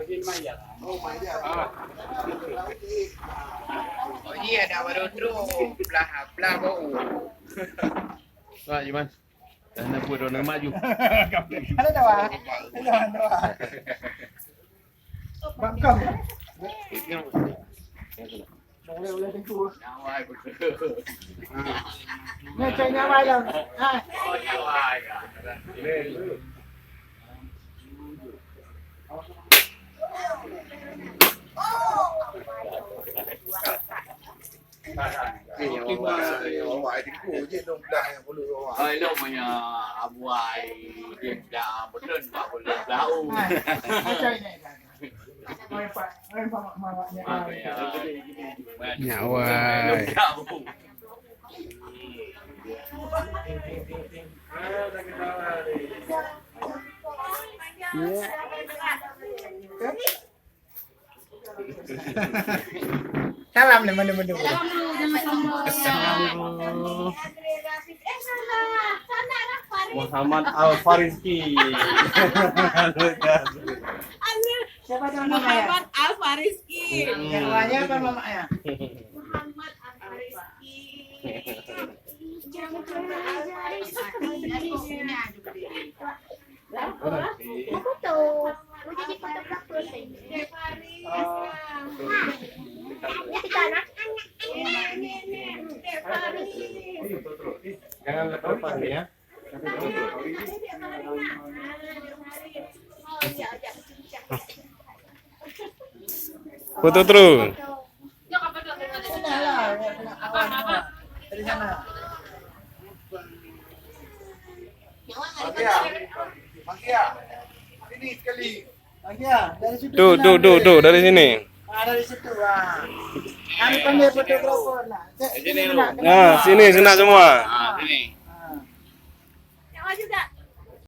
Oh iya, ada baru terus belah belah bau. Wah, gimana? Dan aku udah nama maju. Ada dawa. Ada dawa. Bangkam. Boleh tengku. Nyawai betul. Ngecek nyawai dong. Ah. Oh nyawai. Ơi lúc mà abuai dia dah betul tak boleh tahu. Ngecek ni. Pak, mamanya. Nyawai. Salam nih menu-menu. Muhammad Al Fariski. Siapa namanya? Muhammad Al Fariski. Nyawanya apa mamanya? Muhammad Al Fariski. Aku tuh, mau jadi fotografer. Ya kita anak. Jangan lepas ya. Foto terus. Dari sana. Ini sekali. Lagi ya, dari situ. Tuh dari sini. Dari situ. Kami panggil fotografer lah. Nah, sini semua. Ah, sini.